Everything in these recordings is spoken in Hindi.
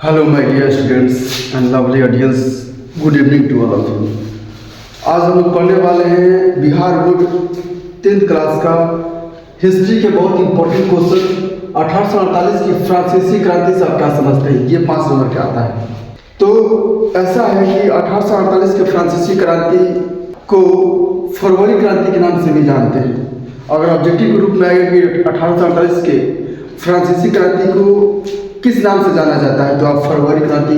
Hello my dear students and lovely audience, good evening to all of you. आज हम लोग पढ़ने वाले हैं बिहार बोर्ड 10th क्लास का हिस्ट्री के बहुत इंपॉर्टेंट क्वेश्चन 1848 की फ्रांसीसी क्रांति से आप क्या समझते हैं। ये 5 नंबर का आता है। तो ऐसा है कि 1848 की फ्रांसीसी क्रांति को फरवरी क्रांति के नाम से भी जानते हैं। अगर ऑब्जेक्टिव के रूप में आएगा कि 1848 के फ्रांसीसी क्रांति को किस नाम से जाना जाता है, तो आप फरवरी क्रांति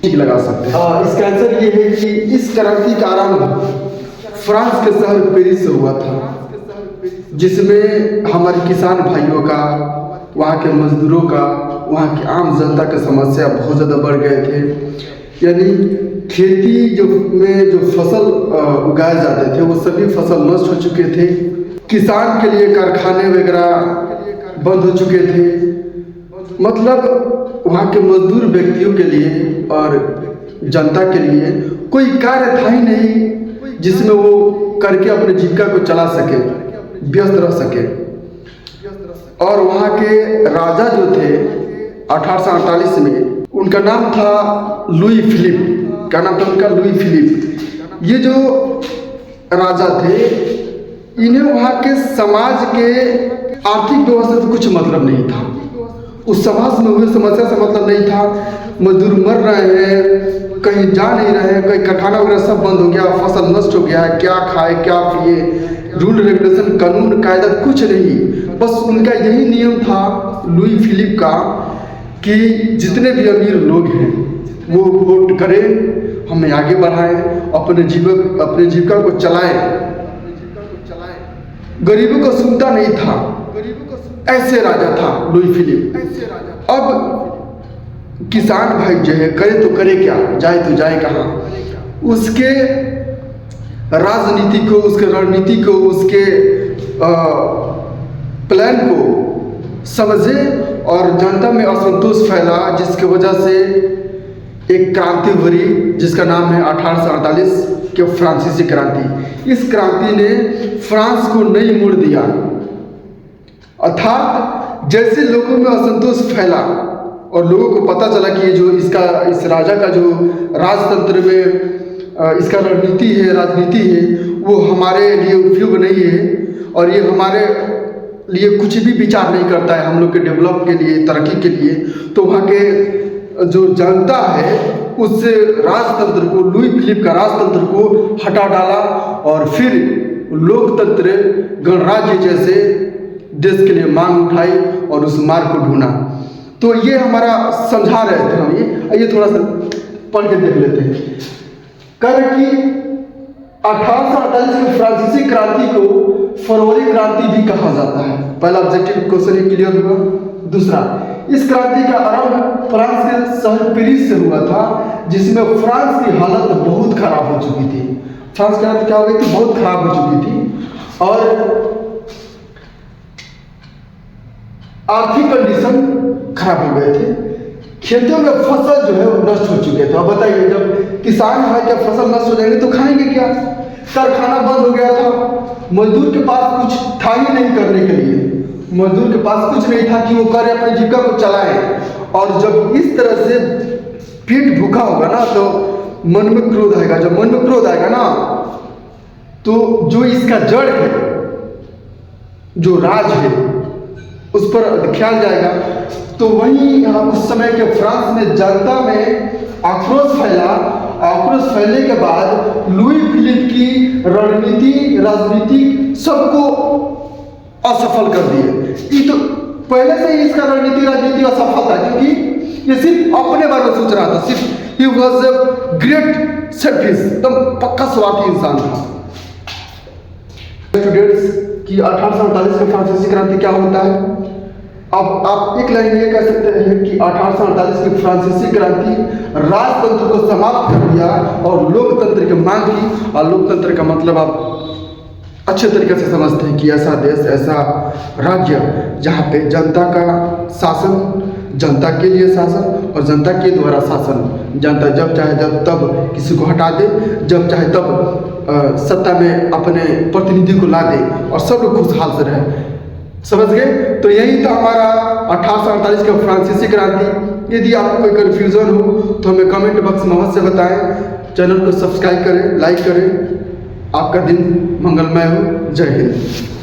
ठीक लगा सकते हैं। इसका आंसर ये है कि इस क्रांति का आरंभ फ्रांस के शहर पेरिस से हुआ था, जिसमें हमारे किसान भाइयों का, वहाँ के मजदूरों का, वहाँ की आम जनता की समस्या बहुत ज़्यादा बढ़ गए थे। यानी खेती जो फसल उगाए जाते थे वो सभी फसल नष्ट हो चुके थे। किसान के लिए कारखाने वगैरह बंद हो चुके थे। मतलब वहाँ के मजदूर व्यक्तियों के लिए और जनता के लिए कोई कार्य था ही नहीं जिसमें वो करके अपने जीविका को चला सके, व्यस्त रह सके। और वहाँ के राजा जो थे 1848 में, उनका नाम था लुई फिलिप। क्या नाम था उनका? Louis Philippe. ये जो राजा थे, इन्हें वहाँ के समाज के आर्थिक व्यवस्था से कुछ मतलब नहीं था। उस समाज में हुई समस्या से मतलब नहीं था। मजदूर मर रहे हैं, कहीं जा नहीं रहे हैं, कहीं कारखाना वगैरह सब बंद हो गया, फसल नष्ट हो गया है, क्या खाए क्या पिए, रूल रेगुलेशन कानून कायदा कुछ नहीं। बस उनका यही नियम था लुई फिलिप का कि जितने भी अमीर लोग हैं वो वोट करें, हमें आगे बढ़ाएं, अपने जीविका को चलाएं। गरीबों को सुनता नहीं था, ऐसे राजा था लुई फिलिप। अब किसान भाई जो है करे तो करे क्या, जाए तो जाए कहाँ। उसके राजनीति को, उसके रणनीति को, उसके प्लान को समझे और जनता में असंतोष फैला, जिसकी वजह से एक क्रांति भरी जिसका नाम है 1848 के फ्रांसीसी क्रांति। इस क्रांति ने फ्रांस को नई मोड़ दिया। अर्थात जैसे लोगों में असंतोष फैला और लोगों को पता चला कि इस राजा का जो राजतंत्र में इसका रणनीति है, राजनीति है, वो हमारे लिए उपयोग नहीं है और ये हमारे लिए कुछ भी विचार नहीं करता है हम लोग के डेवलप के लिए, तरक्की के लिए। तो वहाँ के जो जनता है उस राजतंत्र को, लुई फिलिप का राजतंत्र को हटा डाला और फिर लोकतंत्र, गणराज्य जैसे देश के लिए मांग उठाई और उस मार्ग को ढूंढा। तो ये हमारा समझा रहे थे हम। ये थोड़ा सा पढ़ के देख लेते हैं। कर कि 1848 की फ्रांसीसी क्रांति को फरवरी क्रांति भी कहा जाता है। पहला ऑब्जेक्टिव क्वेश्चन ये क्लियर हुआ। दूसरा, इस क्रांति का आरंभ फ्रांस के शहर पेरिस से हुआ था, जिसमें फ्रांस की हालत बहुत खराब हो चुकी थी। फ्रांस की हालत क्या हो गई थी? बहुत खराब हो चुकी थी और आर्थिक कंडीशन खराब हो गए थे। खेतों में फसल जो है वो नष्ट हो चुके थे। अब बताइए, जब किसान भाई क्या फसल नष्ट हो जाएंगे तो खाएंगे क्या? कारखाना बंद हो गया था, मजदूर के पास कुछ था ही नहीं करने के लिए। मजदूर के पास कुछ नहीं था कि वो करे, अपनी जीविका को चलाए। और जब इस तरह से पेट भूखा होगा ना तो मन में क्रोध आएगा। जब मन में क्रोध आएगा ना तो जो इसका जड़ है, जो राज है, उस पर ख्याल जाएगा। तो वहीं उस समय के फ्रांस में जनता में आक्रोश फैला। आक्रोश फैलने के बाद लुई फिलिप की राजनीति सबको असफल कर दिए। ये तो पहले से ही इसका राजनीति असफल था, क्योंकि ये सिर्फ अपने बारे में सोच रहा था। सिर्फ he was a great selfish, एकदम पक्का स्वार्थी इंसान था। स्टूडेंट्स की 1848 की फ्रांसीसी क्रांति क्या होता है? अब आप एक लाइन ये कह सकते हैं कि 1848 की फ्रांसीसी क्रांति राजतंत्र को समाप्त कर दिया और लोकतंत्र की मांग की। और लोकतंत्र का मतलब आप अच्छे तरीके से समझते हैं कि ऐसा देश, ऐसा राज्य जहाँ पे जनता का शासन, जनता के लिए शासन और जनता के द्वारा शासन। जनता जब चाहे जब तब किसी को हटा दे, जब चाहे तब सत्ता में अपने प्रतिनिधि को ला दे और सब लोग खुशहाल से रहे। समझ गए? तो यही था हमारा 1848 का फ्रांसीसी क्रांति। यदि आपको कोई कन्फ्यूज़न हो तो हमें कमेंट बॉक्स में अवश्य बताएं। चैनल को सब्सक्राइब करें, लाइक करें। आपका दिन मंगलमय हो। जय हिंद।